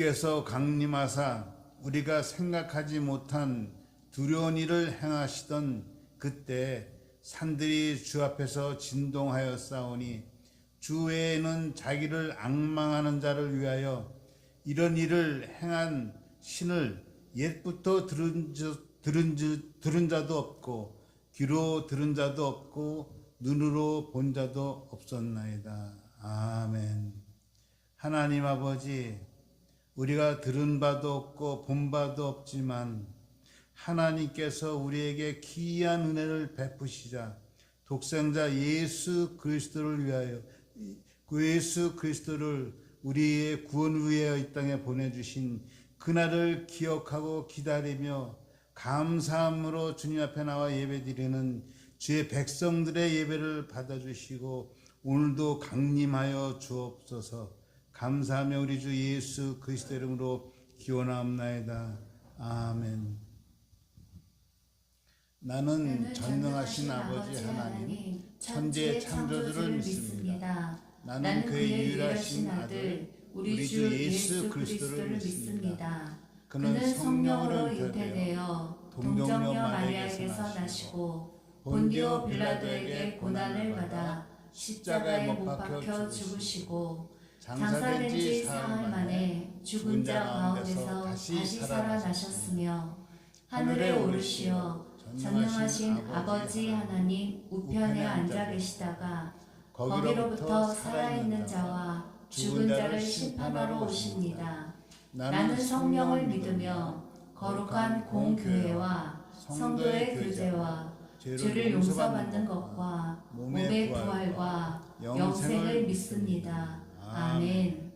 주께서 강림하사 우리가 생각하지 못한 두려운 일을 행하시던 그때 산들이 주 앞에서 진동하여 싸우니 주 외에는 자기를 앙망하는 자를 위하여 이런 일을 행한 신을 옛부터 들은 자도 없고 귀로 들은 자도 없고 눈으로 본 자도 없었나이다. 아멘. 하나님 아버지, 우리가 들은 바도 없고 본 바도 없지만 하나님께서 우리에게 귀한 은혜를 베푸시자 독생자 예수 그리스도를 위하여 예수 그리스도를 우리의 구원을 위하여 이 땅에 보내주신 그날을 기억하고 기다리며 감사함으로 주님 앞에 나와 예배드리는 주의 백성들의 예배를 받아주시고 오늘도 강림하여 주옵소서. 감사하며 우리 주 예수 그리스도 이름으로 기원하옵나이다. 아멘. 나는 전능하신 아버지 하나님 천지의 창조주를 믿습니다. 나는 그의 유일하신 아들 우리 주 예수 그리스도를 믿습니다. 그는 성령으로 잉태되어 동정녀 마리아에게서 나시고 본디오 빌라도에게 고난을 받아 십자가에 못 박혀 죽으시고 장사된 지 사흘 만에 죽은 자 가운데서 다시 살아나셨으며 하늘에 오르시어 전능하신 아버지 하나님 우편에 앉아 계시다가 거기로부터 살아있는 자와 죽은 자를 심판하러 오십니다. 나는 성령을 믿으며 거룩한 공교회와 성도의 교제와 죄를 용서받는 것과 몸의 부활과 영생을 믿습니다. 아멘.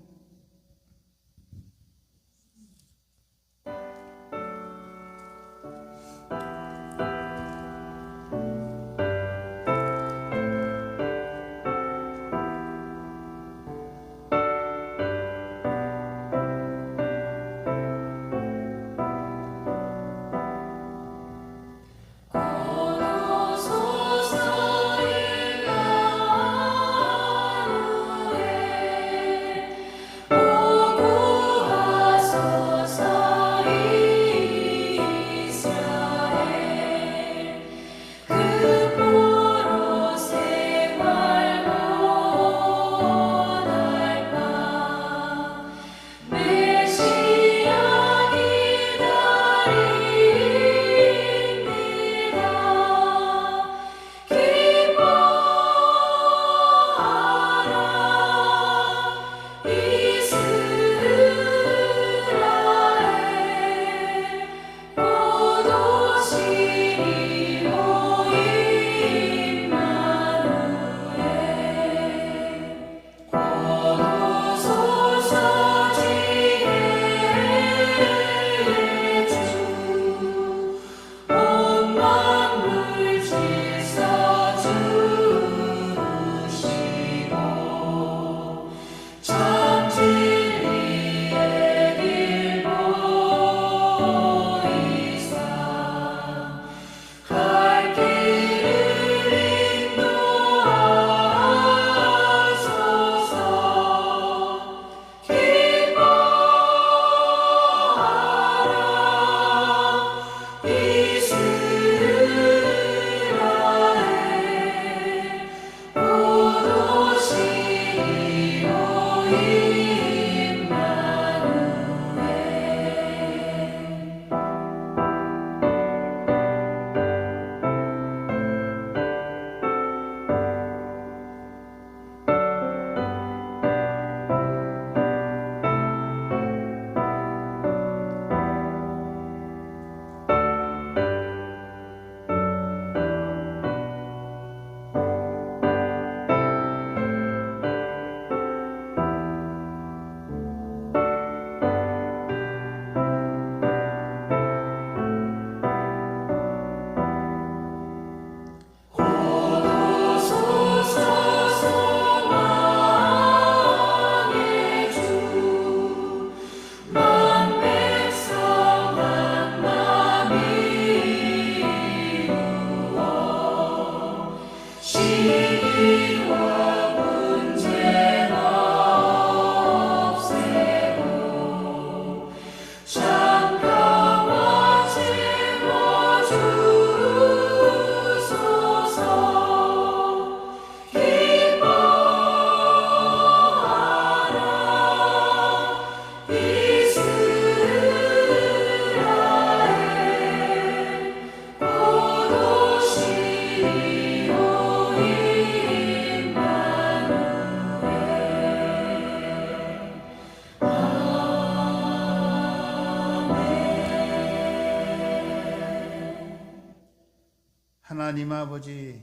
하나님 아버지,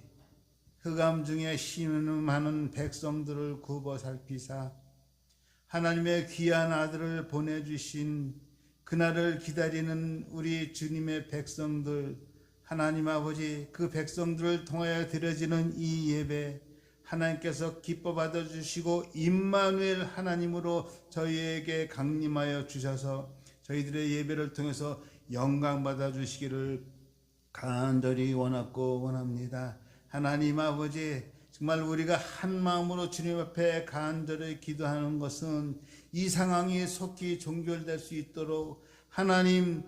흑암 중에 신음하는 백성들을 굽어 살피사 하나님의 귀한 아들을 보내주신 그날을 기다리는 우리 주님의 백성들, 하나님 아버지, 그 백성들을 통하여 드려지는 이 예배 하나님께서 기뻐 받아주시고 임마누엘 하나님으로 저희에게 강림하여 주셔서 저희들의 예배를 통해서 영광 받아주시기를 간절히 원하고 원합니다. 하나님 아버지, 정말 우리가 한 마음으로 주님 앞에 간절히 기도하는 것은 이 상황이 속히 종결될 수 있도록 하나님이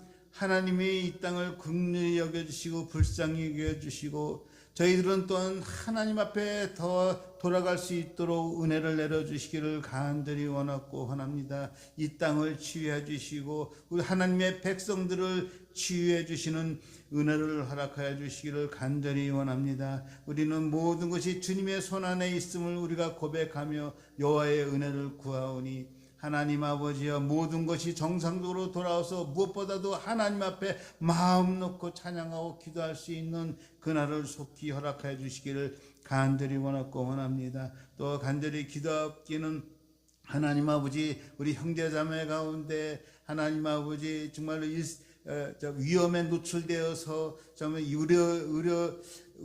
이 땅을 긍휼히 여겨주시고 불쌍히 여겨주시고 저희들은 또한 하나님 앞에 더 돌아갈 수 있도록 은혜를 내려주시기를 간절히 원하고 원합니다. 이 땅을 치유해 주시고 우리 하나님의 백성들을 치유해 주시는 은혜를 허락하여 주시기를 간절히 원합니다. 우리는 모든 것이 주님의 손안에 있음을 우리가 고백하며 여호와의 은혜를 구하오니 하나님 아버지여, 모든 것이 정상적으로 돌아와서 무엇보다도 하나님 앞에 마음 놓고 찬양하고 기도할 수 있는 그날을 속히 허락하여 주시기를 간절히 원하고 원합니다. 또 간절히 기도하기는 하나님 아버지, 우리 형제자매 가운데 하나님 아버지 정말로 위험에 노출되어서 정말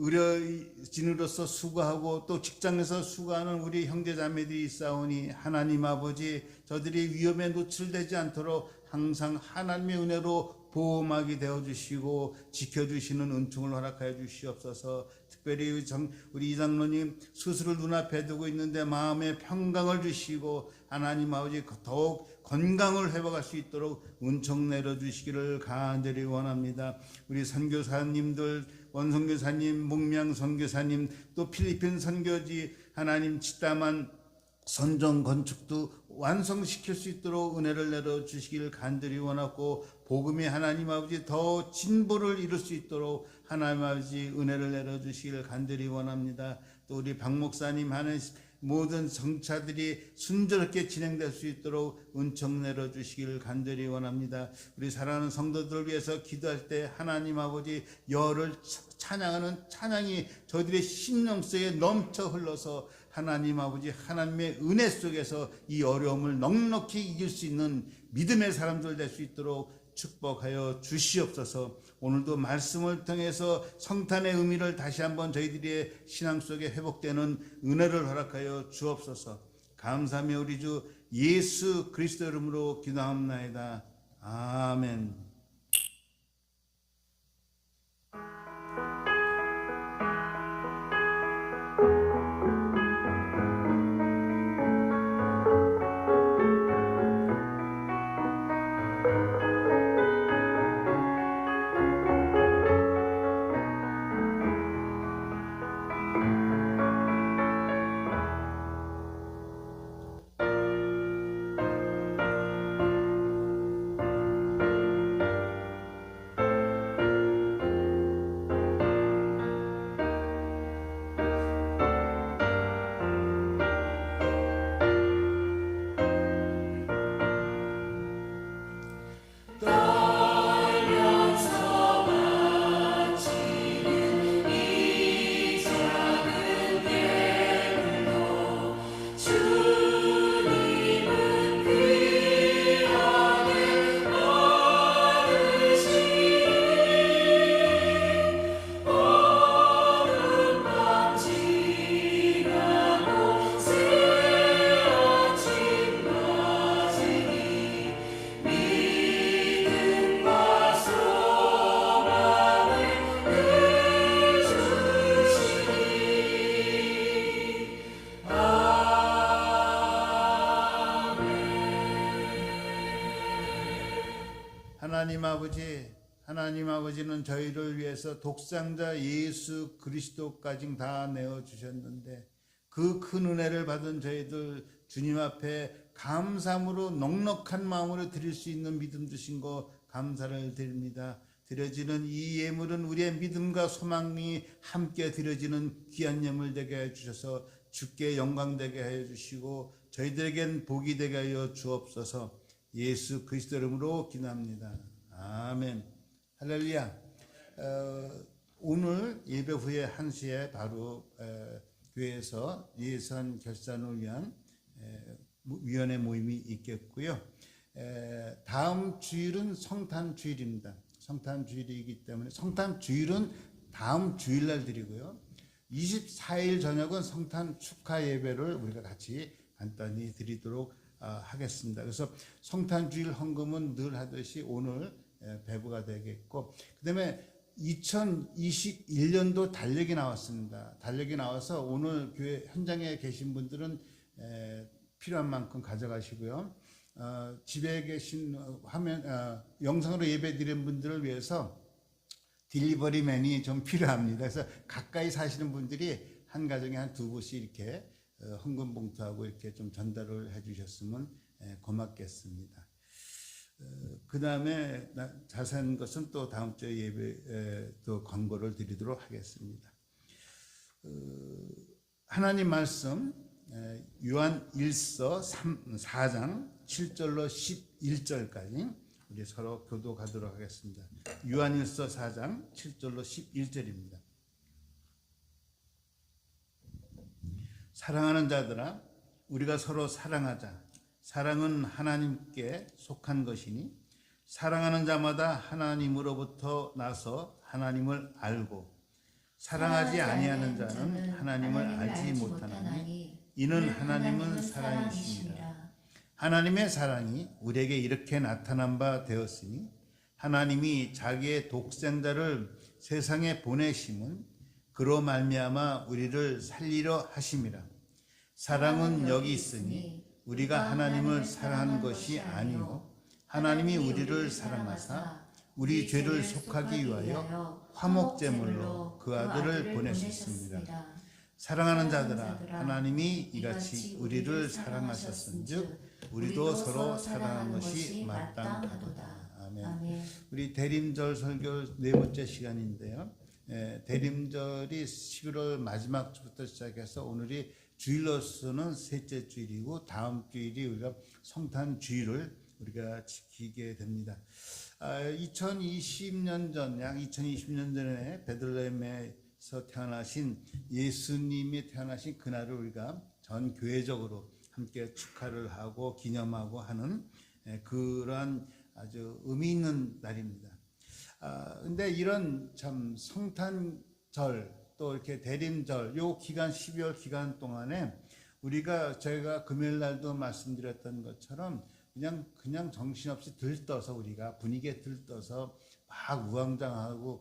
의료진으로서 수고하고 또 직장에서 수고하는 우리 형제자매들이 있사오니 하나님 아버지, 저들이 위험에 노출되지 않도록 항상 하나님의 은혜로 보호막이 되어주시고 지켜주시는 은총을 허락하여 주시옵소서. 특별히 우리 이장로님 수술을 눈앞에 두고 있는데 마음의 평강을 주시고 하나님 아버지 더욱 건강을 회복할 수 있도록 은총 내려주시기를 간절히 원합니다. 우리 선교사님들, 원선교사님, 목명 선교사님, 또 필리핀 선교지 하나님 지따만 선정 건축도 완성시킬 수 있도록 은혜를 내려주시기를 간절히 원하고 복음이 하나님 아버지 더 진보를 이룰 수 있도록 하나님 아버지 은혜를 내려주시기를 간절히 원합니다. 또 우리 박 목사님 하는 모든 정차들이 순조롭게 진행될 수 있도록 은총 내려주시기를 간절히 원합니다. 우리 사랑하는 성도들을 위해서 기도할 때 하나님 아버지 여를 찬양하는 찬양이 저희들의 심령 속에 넘쳐 흘러서 하나님 아버지 하나님의 은혜 속에서 이 어려움을 넉넉히 이길 수 있는 믿음의 사람들 될 수 있도록 축복하여 주시옵소서. 오늘도 말씀을 통해서 성탄의 의미를 다시 한번 저희들의 신앙 속에 회복되는 은혜를 허락하여 주옵소서. 감사하며 우리 주 예수 그리스도 이름으로 기도합나이다. 아멘. 하나님 아버지는 저희를 위해서 독생자 예수 그리스도까지 다 내어주셨는데 그 큰 은혜를 받은 저희들 주님 앞에 감사함으로 넉넉한 마음으로 드릴 수 있는 믿음 주신 거 감사를 드립니다. 드려지는 이 예물은 우리의 믿음과 소망이 함께 드려지는 귀한 예물 되게 해주셔서 주께 영광 되게 해주시고 저희들에겐 복이 되게 하여 주옵소서. 예수 그리스도 이름으로 기도합니다. 아멘. 할렐루야. 오늘 예배 후에 1시에 바로 교회에서 예산 결산을 위한 위원회 모임이 있겠고요. 다음 주일은 성탄 주일입니다. 성탄 주일이기 때문에 성탄 주일은 다음 주일날 드리고요. 24일 저녁은 성탄 축하 예배를 우리가 같이 간단히 드리도록 하겠습니다. 그래서 성탄 주일 헌금은 늘 하듯이 오늘 배부가 되겠고, 그다음에 2021년도 달력이 나왔습니다. 달력이 나와서 오늘 교회 현장에 계신 분들은 필요한 만큼 가져가시고요. 집에 계신 영상으로 예배 드리는 분들을 위해서 딜리버리맨이 좀 필요합니다. 그래서 가까이 사시는 분들이 한 가정에 한 2부씩 이렇게 헌금 봉투하고 이렇게 좀 전달을 해주셨으면 고맙겠습니다. 그 다음에 자세한 것은 또 다음 주에 예배 또 광고를 드리도록 하겠습니다. 하나님 말씀 요한 1서 4장 7절로 11절까지 우리 서로 교도하도록 하겠습니다. 요한 1서 4장 7절로 11절입니다. 사랑하는 자들아, 우리가 서로 사랑하자. 사랑은 하나님께 속한 것이니 사랑하는 자마다 하나님으로부터 나서 하나님을 알고 사랑하지 아니하는 자는 하나님을 알지 못하나니 이는 하나님은 사랑이시니라. 하나님의 사랑이 우리에게 이렇게 나타난 바 되었으니 하나님이 자기의 독생자를 세상에 보내심은 그로 말미암아 우리를 살리려 하심이라. 사랑은 여기 있으니 우리가 하나님을 사랑한 것이 아니요 하나님이 우리를 사랑하사 우리 죄를 속하기 위하여 화목제물로 그 아들을 보내셨습니다. 사랑하는 자들아, 하나님이 이같이 우리를 사랑하셨은즉 우리도 서로 사랑하는 것이 마땅하도다. 아멘. 우리 대림절 설교 4번째 시간인데요. 대림절이 11월 마지막 주부터 시작해서 오늘이 주일로서는 셋째 주일이고 다음 주일이 우리가 성탄 주일을 우리가 지키게 됩니다. 2020년 전, 약 2020년 전에 베들레헴에서 태어나신 예수님이 태어나신 그날을 우리가 전 교회적으로 함께 축하를 하고 기념하고 하는 그러한 아주 의미 있는 날입니다. 근데 이런 참 성탄절 또 이렇게 대림절 요 기간 12월 기간 동안에 저희가 금요일 날도 말씀드렸던 것처럼 그냥 정신없이 들떠서 우리가 분위기에 들떠서 막 우왕좌왕하고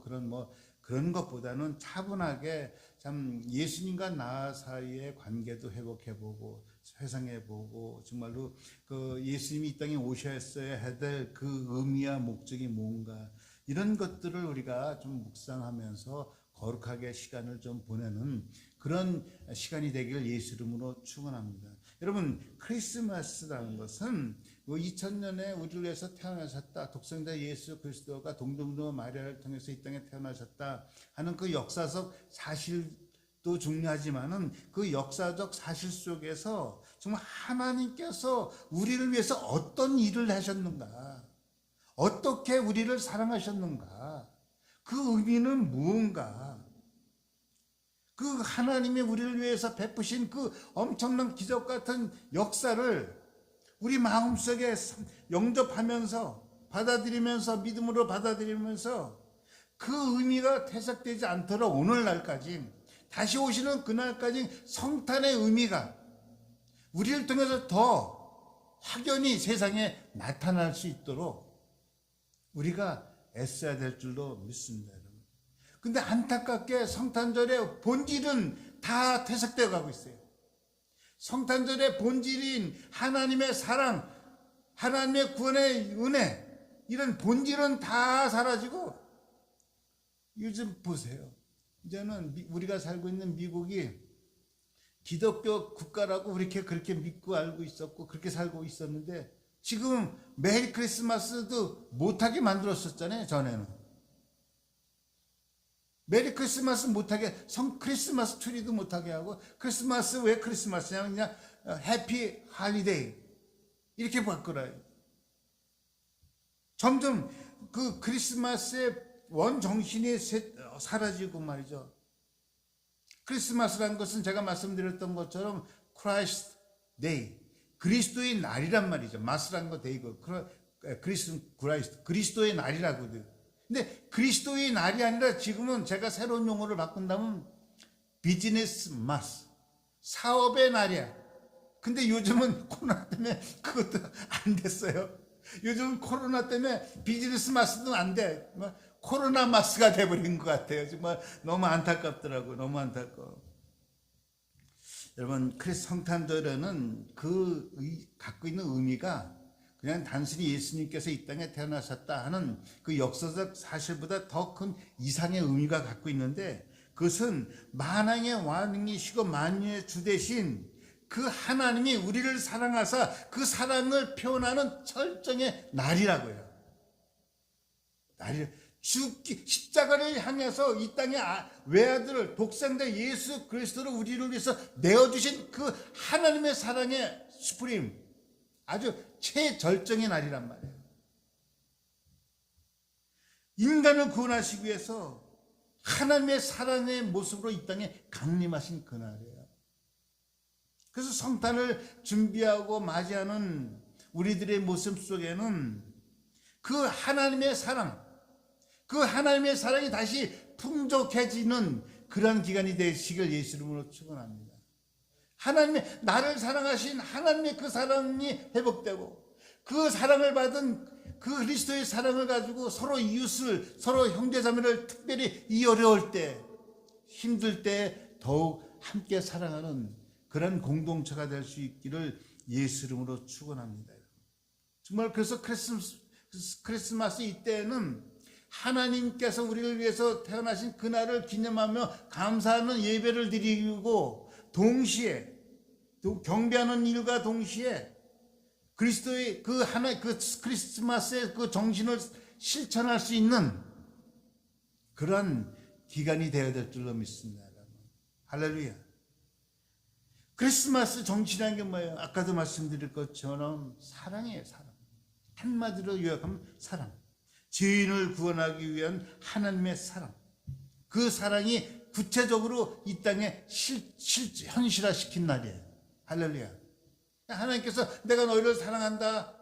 그런 것보다는 차분하게 참 예수님과 나 사이의 관계도 회복해보고 회상해보고 정말로 그 예수님이 이 땅에 오셨어야 될 그 의미와 목적이 뭔가 이런 것들을 우리가 좀 묵상하면서 거룩하게 시간을 좀 보내는 그런 시간이 되기를 예수 이름으로 축원합니다. 여러분, 크리스마스라는 것은 2000년에 우리를 위해서 태어나셨다. 독생자 예수 그리스도가 동정녀 마리아를 통해서 이 땅에 태어나셨다 하는 그 역사적 사실도 중요하지만은 그 역사적 사실 속에서 정말 하나님께서 우리를 위해서 어떤 일을 하셨는가, 어떻게 우리를 사랑하셨는가, 그 의미는 무언가, 그 하나님이 우리를 위해서 베푸신 그 엄청난 기적 같은 역사를 우리 마음속에 영접하면서 받아들이면서 믿음으로 받아들이면서 그 의미가 퇴색되지 않도록 오늘날까지 다시 오시는 그날까지 성탄의 의미가 우리를 통해서 더 확연히 세상에 나타날 수 있도록 우리가 애써야 될 줄로 믿습니다. 여러분. 근데 안타깝게 성탄절의 본질은 다 퇴색되어 가고 있어요. 성탄절의 본질인 하나님의 사랑, 하나님의 구원의 은혜, 이런 본질은 다 사라지고 요즘 보세요. 이제는 우리가 살고 있는 미국이 기독교 국가라고 그렇게 믿고 알고 있었고 그렇게 살고 있었는데 지금 메리 크리스마스도 못하게 만들었었잖아요. 전에는 메리 크리스마스 못하게, 크리스마스 트리도 못하게 하고, 크리스마스 왜 크리스마스냐면 그냥 해피 할리데이 이렇게 바꾸라요. 점점 그 크리스마스의 원 정신이 사라지고 말이죠. 크리스마스라는 것은 제가 말씀드렸던 것처럼 크라이스트 데이, 그리스도의 날이란 말이죠. 마스라는 거 데이고 크라이스트, 그리스도의 날이라고요. 근데 그리스도의 날이 아니라 지금은 제가 새로운 용어를 바꾼다면 비즈니스 마스, 사업의 날이야. 근데 요즘은 코로나 때문에 그것도 안 됐어요. 요즘 코로나 때문에 비즈니스 마스도 안 돼. 코로나 마스가 돼버린 것 같아요. 정말 너무 안타깝더라고요. 너무 안타까워. 여러분, 성탄절에는 갖고 있는 의미가 그냥 단순히 예수님께서 이 땅에 태어나셨다 하는 그 역사적 사실보다 더 큰 이상의 의미가 갖고 있는데, 그것은 만왕의 왕이시고 만유의 주 되신 그 하나님이 우리를 사랑하사 그 사랑을 표현하는 철정의 날이라고요. 십자가를 향해서 이 땅의 외아들을 독생자 예수 그리스도를 우리를 위해서 내어주신 그 하나님의 사랑의 수프림, 아주 최절정의 날이란 말이에요. 인간을 구원하시기 위해서 하나님의 사랑의 모습으로 이 땅에 강림하신 그날이에요. 그래서 성탄을 준비하고 맞이하는 우리들의 모습 속에는 그 하나님의 사랑, 그 하나님의 사랑이 다시 풍족해지는 그런 기간이 되시길 예수 이름으로 축원합니다. 하나님의 나를 사랑하신 하나님의 그 사랑이 회복되고, 그 사랑을 받은 그 그리스도의 사랑을 가지고 서로 이웃을, 서로 형제자매를 특별히 이 어려울 때, 힘들 때 더욱 함께 사랑하는 그런 공동체가 될 수 있기를 예수 이름으로 축원합니다. 정말 그래서 크리스마스 이때는 하나님께서 우리를 위해서 태어나신 그날을 기념하며 감사하는 예배를 드리고, 동시에 또 경배하는 일과 동시에 그리스도의 그 크리스마스의 그 정신을 실천할 수 있는 그런 기간이 되어야 될 줄로 믿습니다. 할렐루야. 크리스마스 정신이라는 게 뭐예요? 아까도 말씀드릴 것처럼 사랑이에요. 사랑. 한마디로 요약하면 사랑. 죄인을 구원하기 위한 하나님의 사랑. 그 사랑이 구체적으로 이 땅에 현실화시킨 날이에요. 할렐루야. 하나님께서 내가 너희를 사랑한다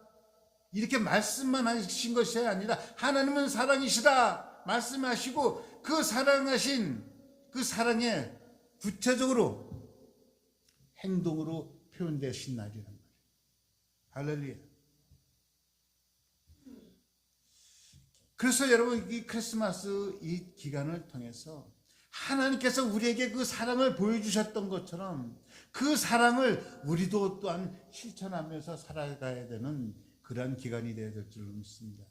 이렇게 말씀만 하신 것이 아니라 하나님은 사랑이시다 말씀하시고, 그 사랑하신 그 사랑에 구체적으로 행동으로 표현되신 날이란 말이에요. 할렐루야. 그래서 여러분, 이 크리스마스 이 기간을 통해서 하나님께서 우리에게 그 사랑을 보여주셨던 것처럼 그 사랑을 우리도 또한 실천하면서 살아가야 되는 그러한 기간이 되어야 될 줄 믿습니다.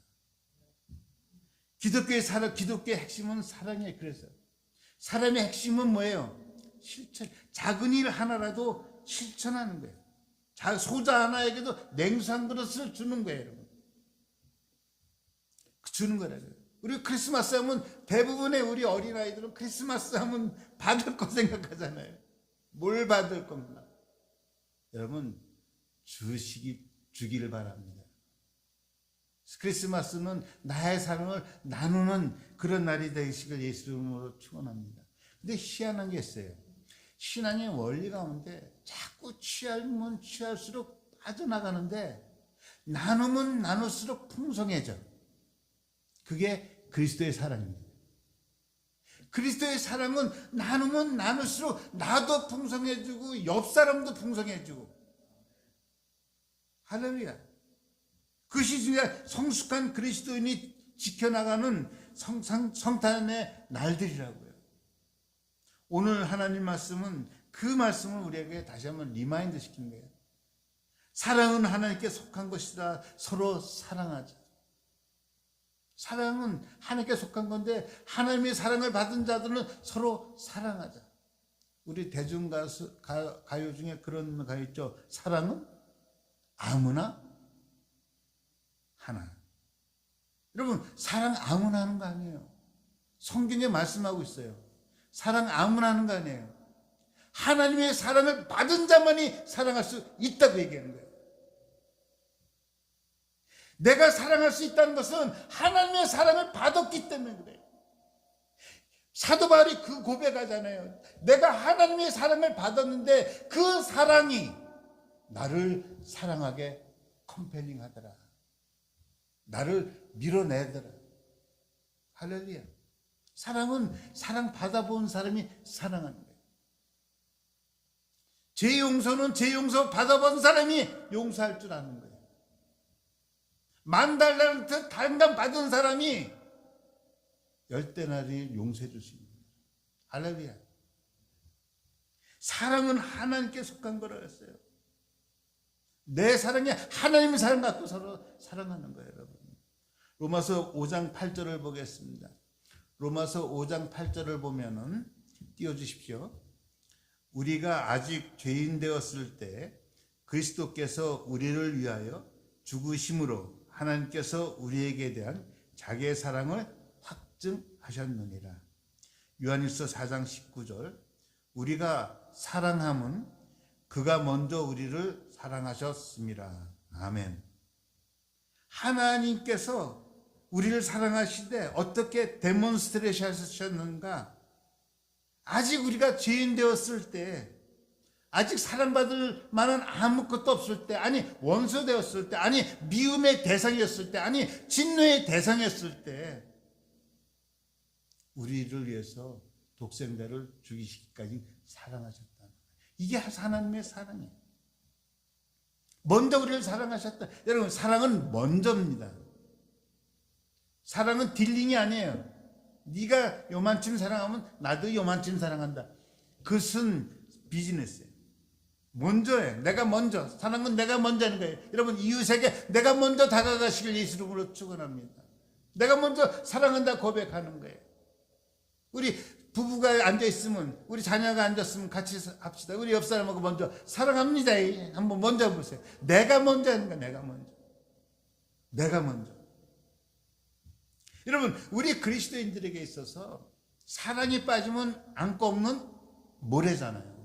기독교의 핵심은 사랑이에요. 그래서 사랑의 핵심은 뭐예요? 실천. 작은 일 하나라도 실천하는 거예요. 소자 하나에게도 냉수 한 그릇을 주는 거예요, 여러분. 주는 거라고요. 우리 크리스마스 하면 대부분의 우리 어린아이들은 크리스마스 하면 받을 거 생각하잖아요. 뭘 받을 겁니까? 여러분, 주기를 바랍니다. 크리스마스는 나의 사랑을 나누는 그런 날이 되시길 예수 이름으로 축원합니다. 근데 희한한 게 있어요. 신앙의 원리 가운데 자꾸 취하면 취할수록 빠져나가는데, 나누면 나눌수록 풍성해져. 그게 그리스도의 사랑입니다. 그리스도의 사랑은 나누면 나눌수록 나도 풍성해지고 옆 사람도 풍성해지고. 할렐루야. 그것이 진짜 성숙한 그리스도인이 지켜나가는 성탄의 날들이라고요. 오늘 하나님 말씀은 그 말씀을 우리에게 다시 한번 리마인드 시키는 거예요. 사랑은 하나님께 속한 것이다. 서로 사랑하자. 사랑은 하나님께 속한 건데, 하나님의 사랑을 받은 자들은 서로 사랑하자. 우리 대중가수 가요 중에 그런 가요 있죠. 사랑은 아무나 하나. 여러분, 사랑 아무나 하는 거 아니에요. 성경에 말씀하고 있어요. 사랑 아무나 하는 거 아니에요. 하나님의 사랑을 받은 자만이 사랑할 수 있다고 얘기하는 거예요. 내가 사랑할 수 있다는 것은 하나님의 사랑을 받았기 때문에 그래요. 사도 바울이 그 고백하잖아요. 내가 하나님의 사랑을 받았는데 그 사랑이 나를 사랑하게 컴펠링 하더라. 나를 밀어내더라. 할렐루야. 사랑은 사랑 받아본 사람이 사랑하는 거예요. 제 용서는 제 용서 받아본 사람이 용서할 줄 아는 거예요. 10,000달란트 단감 받은 사람이 10데나리를 용서해 줄 수 있는 거예요. 할렐루야. 사랑은 하나님께 속한 거라 했어요. 내 사랑이 하나님의 사랑 갖고 서로 사랑하는 거예요, 여러분. 로마서 5장 8절을 보겠습니다. 로마서 5장 8절을 보면은 띄워주십시오. 우리가 아직 죄인 되었을 때 그리스도께서 우리를 위하여 죽으심으로 하나님께서 우리에게 대한 자기의 사랑을 확증하셨느니라. 요한일서 4장 19절. 우리가 사랑함은 그가 먼저 우리를 사랑하셨습니다. 아멘. 하나님께서 우리를 사랑하시되 어떻게 데몬스트레이트 하셨는가? 아직 우리가 죄인 되었을 때, 아직 사랑받을 만한 아무것도 없을 때, 아니 원수 되었을 때, 아니 미움의 대상이었을 때, 아니 진노의 대상이었을 때 우리를 위해서 독생자를 죽이시기까지 사랑하셨다. 이게 하나님의 사랑이에요. 먼저 우리를 사랑하셨다. 여러분, 사랑은 먼저입니다. 사랑은 딜링이 아니에요. 네가 요만큼 사랑하면 나도 요만큼 사랑한다. 그것은 비즈니스예요. 먼저예요. 내가 먼저. 사랑은 내가 먼저 하는 거예요. 여러분, 이웃에게 내가 먼저 다가가시길 예수 이름으로 축원합니다. 내가 먼저 사랑한다 고백하는 거예요. 우리 부부가 앉아있으면, 우리 자녀가 앉았으면 같이 합시다. 우리 옆 사람하고 먼저 사랑합니다. 한번 먼저 보세요. 내가 먼저 하는 거야. 내가 먼저. 내가 먼저. 여러분, 우리 그리스도인들에게 있어서 사랑이 빠지면 안고 없는 모래잖아요.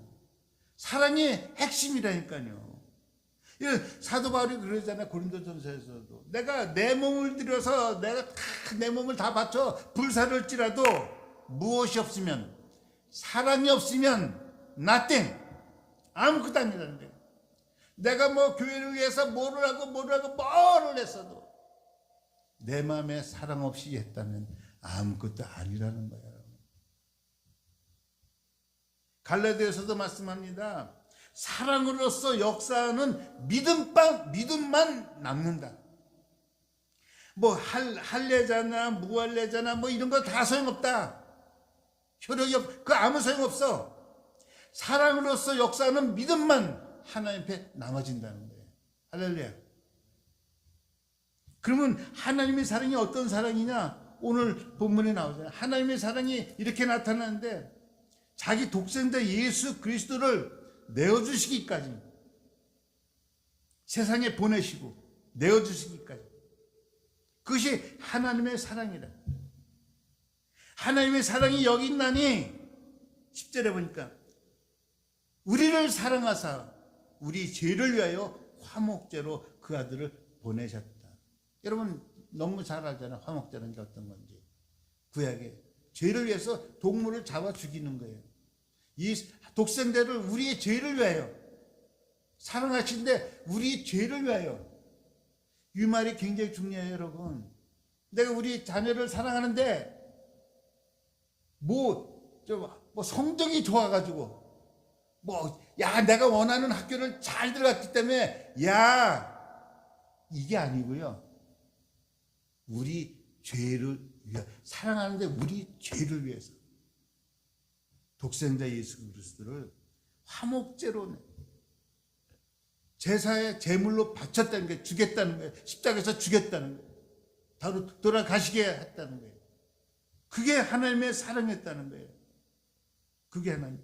사랑이 핵심이라니까요. 사도 바울이 그러잖아요. 고린도전서에서도. 내가 내 몸을 들여서 내가 내 몸을 다 바쳐 불사를지라도 무엇이 없으면, 사랑이 없으면 nothing, 아무것도 아니라는 거예요. 내가 뭐 교회를 위해서 뭐를 했어도 내 마음에 사랑 없이 했다면 아무것도 아니라는 거예요. 갈라디아서도 말씀합니다. 사랑으로서 역사하는 믿음만 남는다. 뭐 할례자나 무할례자나 뭐 이런 거 다 소용없다. 효력이 그 아무 소용없어. 사랑으로서 역사하는 믿음만 하나님 앞에 남아진다는 거예요. 할렐루야. 그러면 하나님의 사랑이 어떤 사랑이냐? 오늘 본문에 나오잖아요. 하나님의 사랑이 이렇게 나타나는데 자기 독생자 예수 그리스도를 내어주시기까지, 세상에 보내시고 내어주시기까지, 그것이 하나님의 사랑이다. 하나님의 사랑이 여기 있나니 10절에 보니까 우리를 사랑하사 우리 죄를 위하여 화목제로 그 아들을 보내셨다. 여러분 너무 잘 알잖아요. 화목제라는 게 어떤 건지. 구약에 죄를 위해서 동물을 잡아 죽이는 거예요. 이 독생자를 우리의 죄를 위하여 사랑하신데 우리 죄를 위하여. 이 말이 굉장히 중요해요, 여러분. 내가 우리 자녀를 사랑하는데 뭐 성적이 좋아가지고 내가 원하는 학교를 잘 들어갔기 때문에 이게 아니고요. 우리 죄를 위해 사랑하는데 우리 죄를 위해서 독생자 예수 그리스도를 화목제로 제사의 제물로 바쳤다는 거예요. 주겠다는 거예요. 십자가에서 주겠다는 거예요. 바로 돌아가시게 했다는 거예요. 그게 하나님의 사랑이었다는 거예요. 그게 하나님.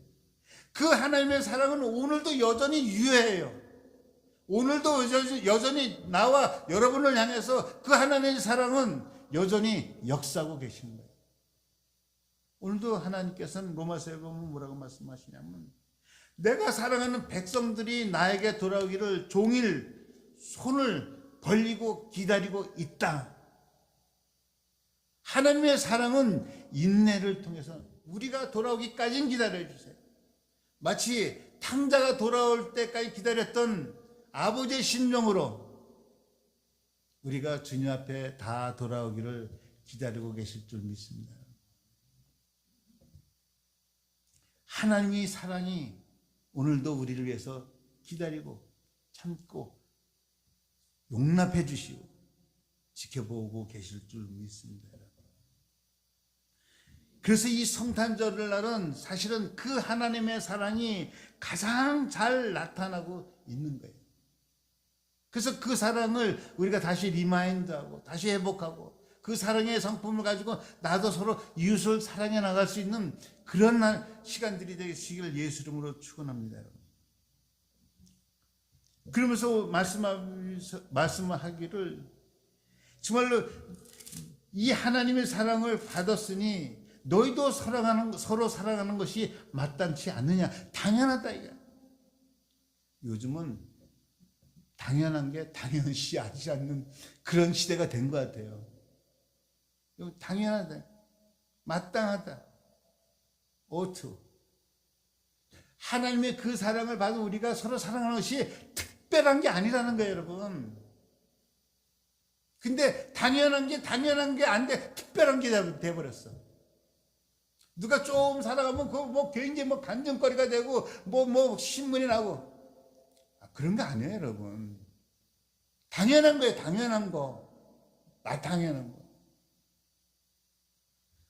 그 하나님의 사랑은 오늘도 여전히 유효해요. 오늘도 여전히 나와 여러분을 향해서 그 하나님의 사랑은 여전히 역사하고 계신 거예요. 오늘도 하나님께서는 로마서에 보면 뭐라고 말씀하시냐면, 내가 사랑하는 백성들이 나에게 돌아오기를 종일 손을 벌리고 기다리고 있다. 하나님의 사랑은 인내를 통해서 우리가 돌아오기까지는 기다려주세요. 마치 탕자가 돌아올 때까지 기다렸던 아버지의 심정으로 우리가 주님 앞에 다 돌아오기를 기다리고 계실 줄 믿습니다. 하나님의 사랑이 오늘도 우리를 위해서 기다리고 참고 용납해 주시고 지켜보고 계실 줄 믿습니다. 그래서 이 성탄절 날은 사실은 그 하나님의 사랑이 가장 잘 나타나고 있는 거예요. 그래서 그 사랑을 우리가 다시 리마인드하고 다시 회복하고 그 사랑의 성품을 가지고 나도 서로 이웃을 사랑해 나갈 수 있는 그런 시간들이 되시기를 예수 이름으로 축원합니다. 그러면서 말씀하기를 정말로 이 하나님의 사랑을 받았으니 너희도 서로 사랑하는 것이 마땅치 않느냐. 당연하다 이거. 요즘은 당연한 게 당연시 하지 않는 그런 시대가 된 것 같아요. 당연하다, 마땅하다, 오투. 하나님의 그 사랑을 받은 우리가 서로 사랑하는 것이 특별한 게 아니라는 거예요, 여러분. 근데 당연한 게 안 돼. 특별한 게 돼버렸어. 누가 좀 살아가면 그거 굉장히 간증거리가 되고 신문이 나고. 그런 거 아니에요, 여러분. 당연한 거예요, 당연한 거. 당연한 거.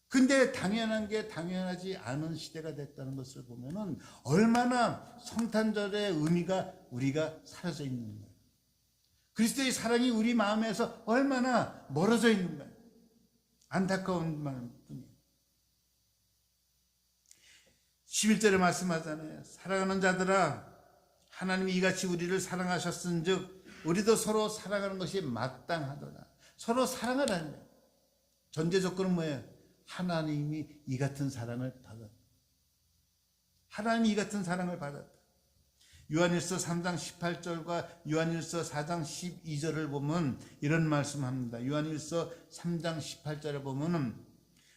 근데 당연한 게 당연하지 않은 시대가 됐다는 것을 보면은 얼마나 성탄절의 의미가 우리가 사라져 있는 거예요. 그리스도의 사랑이 우리 마음에서 얼마나 멀어져 있는 거예요. 안타까운 뿐이에요. 11절에 말씀하잖아요. 사랑하는 자들아, 하나님이 이같이 우리를 사랑하셨은즉 우리도 서로 사랑하는 것이 마땅하도다. 서로 사랑하라는 거예요. 전제 조건은 뭐예요? 하나님이 이 같은 사랑을 받았다. 하나님이 이 같은 사랑을 받았다. 요한일서 3장 18절과 요한일서 4장 12절을 보면 이런 말씀합니다. 요한일서 3장 18절에 보면은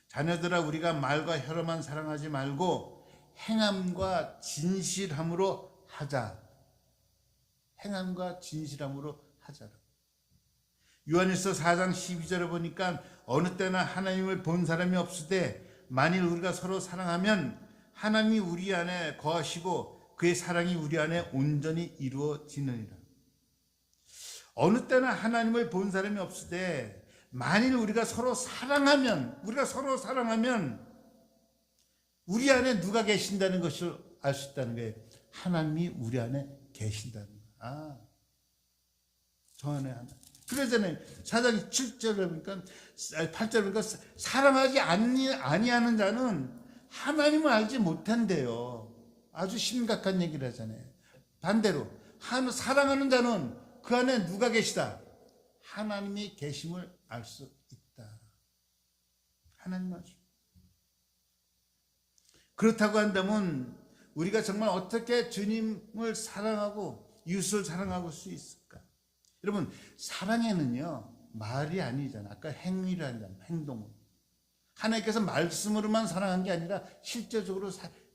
자녀들아 우리가 말과 혀로만 사랑하지 말고 행함과 진실함으로 하자. 행함과 진실함으로 하자. 요한일서 4장 12절에 보니까 어느 때나 하나님을 본 사람이 없으되 만일 우리가 서로 사랑하면 하나님이 우리 안에 거하시고 그의 사랑이 우리 안에 온전히 이루어지느니라. 어느 때나 하나님을 본 사람이 없으되 만일 우리가 서로 사랑하면 우리 안에 누가 계신다는 것을 알 수 있다는 거예요. 하나님이 우리 안에 계신다는 거예요. 저 안에 하나. 그러잖아요. 4장 7절에 보니까 8절에 보니까 사랑하지 아니하는 자는 하나님을 알지 못한대요. 아주 심각한 얘기를 하잖아요. 반대로 사랑하는 자는 그 안에 누가 계시다? 하나님이 계심을 알 수 있다. 하나님 알 수 있다. 그렇다고 한다면 우리가 정말 어떻게 주님을 사랑하고 이웃을 사랑할 수 있을까? 여러분, 사랑에는요 말이 아니잖아요. 아까 행위를 한다면 행동으로. 하나님께서 말씀으로만 사랑한 게 아니라 실제적으로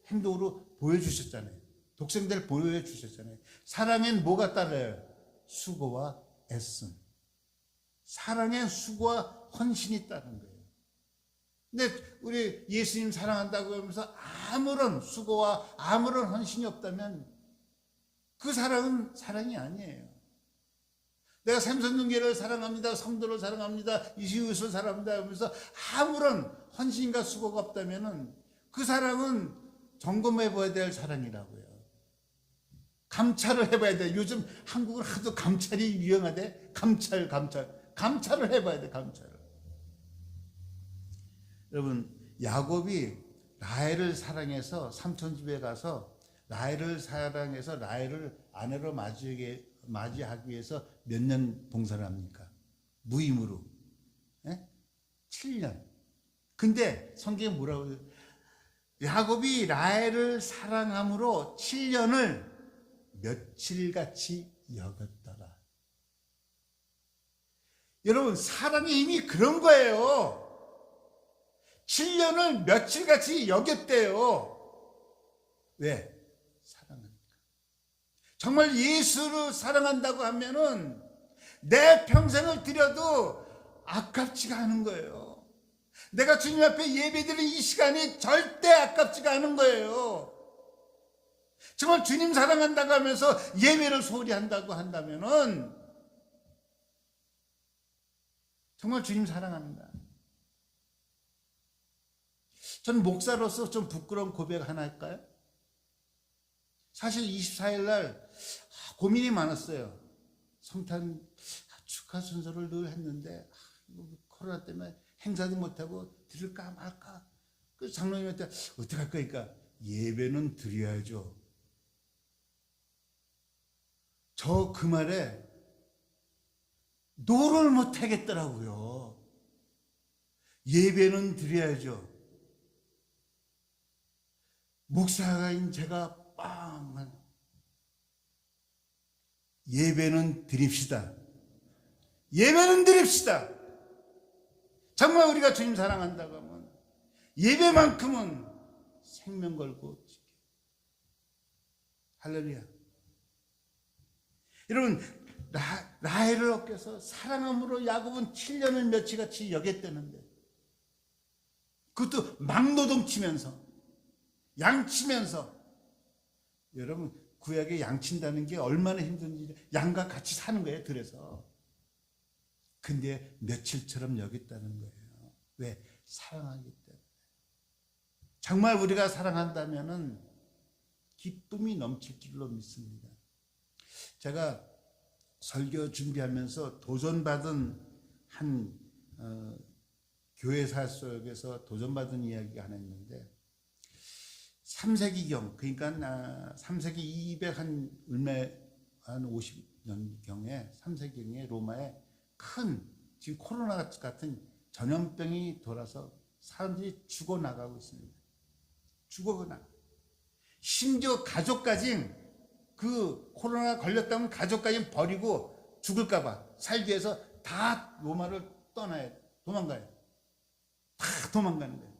행동으로 보여주셨잖아요. 독생자를 보여주셨잖아요. 사랑엔 뭐가 따라요? 수고와 애씀. 사랑엔 수고와 헌신이 따른 거예요. 근데 우리 예수님 사랑한다고 하면서 아무런 수고와 아무런 헌신이 없다면 그 사랑은 사랑이 아니에요. 내가 삼선동계를 사랑합니다. 성도를 사랑합니다. 이웃을 사랑합니다. 하면서 아무런 헌신과 수고가 없다면 그 사랑은 점검해봐야 될 사랑이라고요. 감찰을 해봐야 돼. 요즘 한국은 하도 감찰이 유행하대. 감찰을 해봐야 돼. 감찰을. 여러분, 야곱이 라헬을 사랑해서 삼촌 집에 가서 라헬을 사랑해서 라헬을 아내로 맞이하기 위해서 몇 년 봉사를 합니까? 무임으로. 7년. 근데 성경에 뭐라고 해요? 야곱이 라헬을 사랑함으로 7년을 며칠같이 여겼더라. 여러분, 사랑의 힘이 그런 거예요. 7년을 며칠같이 여겼대요. 왜? 사랑하니까. 정말 예수를 사랑한다고 하면은 내 평생을 들여도 아깝지가 않은 거예요. 내가 주님 앞에 예배드리는 이 시간이 절대 아깝지가 않은 거예요. 정말 주님 사랑한다고 하면서 예배를 소홀히 한다고 한다면은 정말 주님 사랑합니다. 전 목사로서 좀 부끄러운 고백 하나 할까요? 사실 24일 날 고민이 많았어요. 성탄 축하 순서를 늘 했는데 코로나 때문에 행사도 못하고 드릴까 말까. 그 장로님한테 어떻게 할 거니까 예배는 드려야죠. 저 그 말에 노를 못하겠더라고요. 예배는 드려야죠. 목사가인 제가 빵 예배는 드립시다. 예배는 드립시다. 정말 우리가 주님 사랑한다고 하면 예배만큼은 생명 걸고 지켜. 할렐루야. 여러분, 라헬을 얻겨서 사랑함으로 야곱은 7년을 며칠같이 여겼다는데, 그것도 막노동 치면서 양치면서. 여러분, 구약에 양친다는 게 얼마나 힘든지. 양과 같이 사는 거예요, 들에서. 근데 며칠처럼 여겼다는 거예요. 왜? 사랑하기 때문에. 정말 우리가 사랑한다면은 기쁨이 넘칠 줄로 믿습니다. 제가 설교 준비하면서 도전받은 한 교회사 속에서 도전받은 이야기가 하나 있는데, 3세기경, 그러니까 3세기 200 한 50년경에 3세기경에 로마에 큰 지금 코로나 같은 전염병이 돌아서 사람들이 죽어나가고 있습니다. 죽어나가. 심지어 가족까지 그 코로나 걸렸다면 가족까지 버리고 죽을까봐 살기 위해서 다 로마를 떠나야 돼. 도망가요. 다 도망가는 거예요.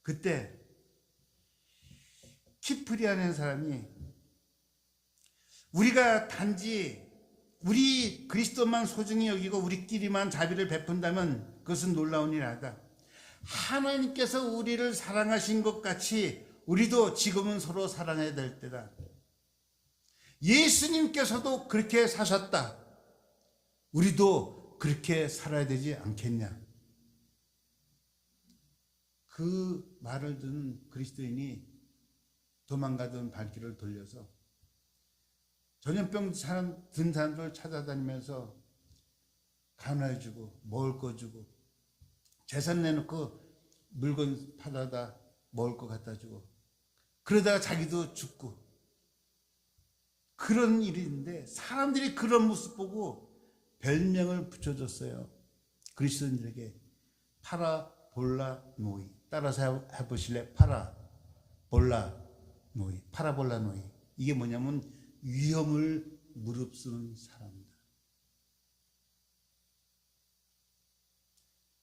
그때 키프리라는 사람이 우리가 단지 우리 그리스도만 소중히 여기고 우리끼리만 자비를 베푼다면 그것은 놀라운 일 아니다. 하나님께서 우리를 사랑하신 것 같이 우리도 지금은 서로 사랑해야 될 때다. 예수님께서도 그렇게 사셨다. 우리도 그렇게 살아야 되지 않겠냐. 그 말을 듣는 그리스도인이 도망가던 발길을 돌려서 전염병 든 사람들 찾아다니면서 간호해주고 먹을 거 주고 재산 내놓고 물건 팔아다 먹을 거 갖다 주고 그러다가 자기도 죽고 그런 일인데 사람들이 그런 모습 보고 별명을 붙여줬어요. 그리스도인들에게 파라볼라 노이. 따라서 해보실래? 파라볼라 노이. 파라볼라 노이. 이게 뭐냐면 위험을 무릅쓰는 사람이다.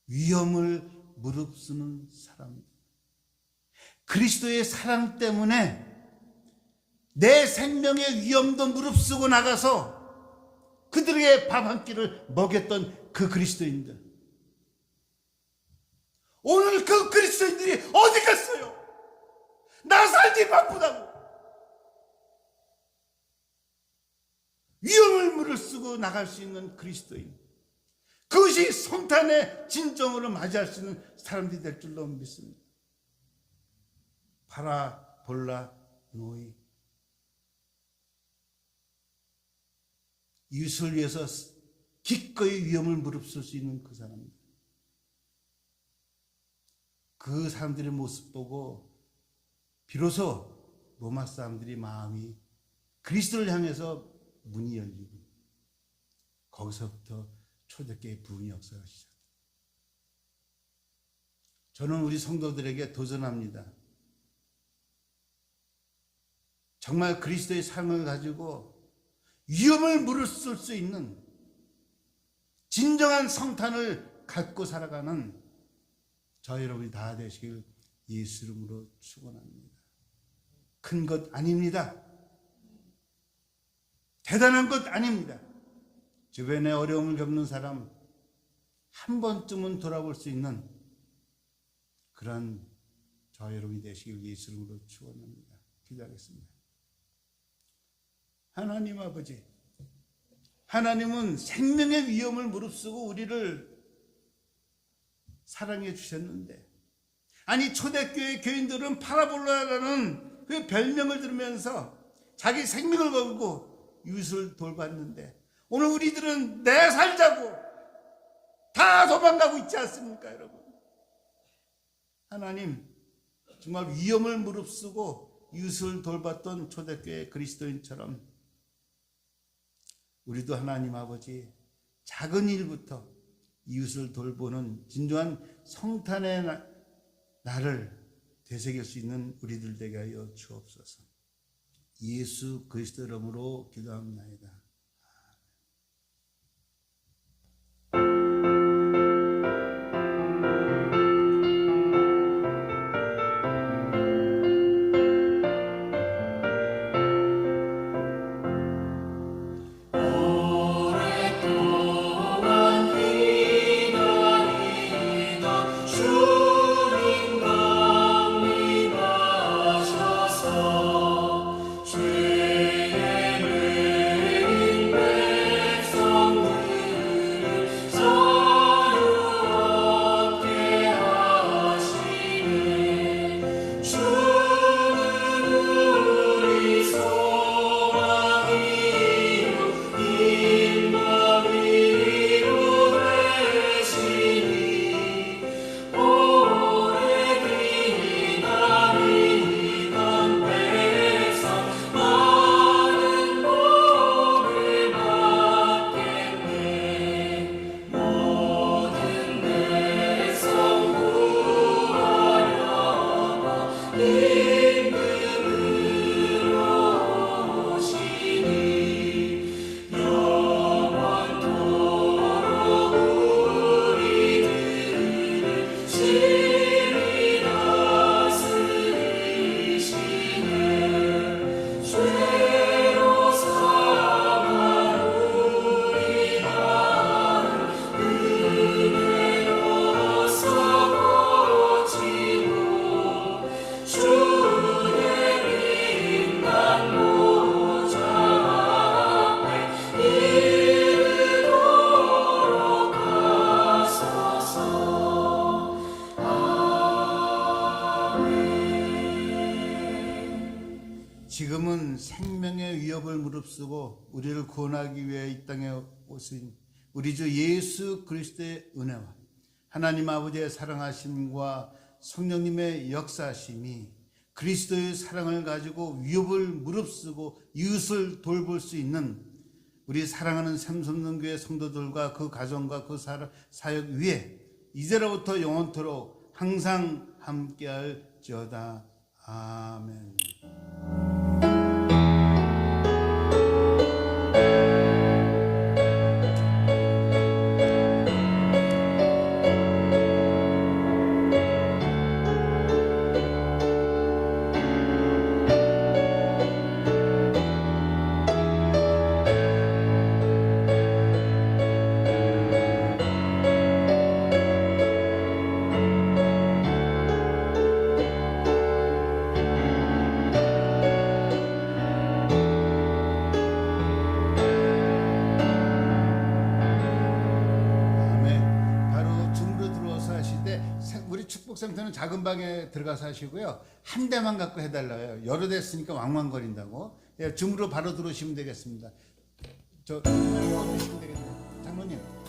위험을 무릅쓰는 사람이다. 그리스도의 사랑 때문에 내 생명의 위험도 무릅쓰고 나가서 그들에게 밥 한 끼를 먹였던 그 그리스도인들. 오늘 그 그리스도인들이 어디 갔어요? 나 살기 바쁘다고. 위험을 무릅쓰고 나갈 수 있는 그리스도인. 그것이 성탄의 진정으로 맞이할 수 있는 사람들이 될 줄로 믿습니다. 파라볼라 노이. 이웃을 위해서 기꺼이 위험을 무릅쓸 수 있는 그 사람입니다. 그 사람들의 모습 보고 비로소 로마 사람들이 마음이 그리스도를 향해서 문이 열리고 거기서부터 초대교회 부흥의 역사가 시작됩니다. 저는 우리 성도들에게 도전합니다. 정말 그리스도의 삶을 가지고 위험을 무릅쓸 수 있는 진정한 성탄을 갖고 살아가는 저 여러분이 다 되시길 예수 이름으로 축원합니다. 큰 것 아닙니다. 대단한 것 아닙니다. 주변에 어려움을 겪는 사람 한 번쯤은 돌아볼 수 있는 그런 저 여러분이 되시길 예수 이름으로 축원합니다. 기도하겠습니다. 하나님 아버지, 하나님은 생명의 위험을 무릅쓰고 우리를 사랑해 주셨는데, 아니 초대교회 교인들은 파라볼라라는 그 별명을 들으면서 자기 생명을 걸고 이웃을 돌봤는데, 오늘 우리들은 내 살자고 다 도망가고 있지 않습니까, 여러분? 하나님, 정말 위험을 무릅쓰고 이웃을 돌봤던 초대교회 그리스도인처럼 우리도 하나님 아버지 작은 일부터 이웃을 돌보는 진정한 성탄의 날을 되새길 수 있는 우리들 되게 하여 주옵소서. 예수 그리스도 이름으로 기도합니다. 지금은 생명의 위협을 무릅쓰고 우리를 구원하기 위해 이 땅에 오신 우리 주 예수 그리스도의 은혜와 하나님 아버지의 사랑하심과 성령님의 역사하심이 그리스도의 사랑을 가지고 위협을 무릅쓰고 이웃을 돌볼 수 있는 우리 사랑하는 샘솟는 교회 성도들과 그 가정과 그 사역 위에 이제로부터 영원토록 항상 함께할지어다. 아멘. 축복센터는 작은 방에 들어가서 하시고요. 한 대만 갖고 해달라요. 여러 대 쓰니까 왕왕거린다고. 줌으로 바로 들어오시면 되겠습니다. 저 주시면 되겠네요. 장로님.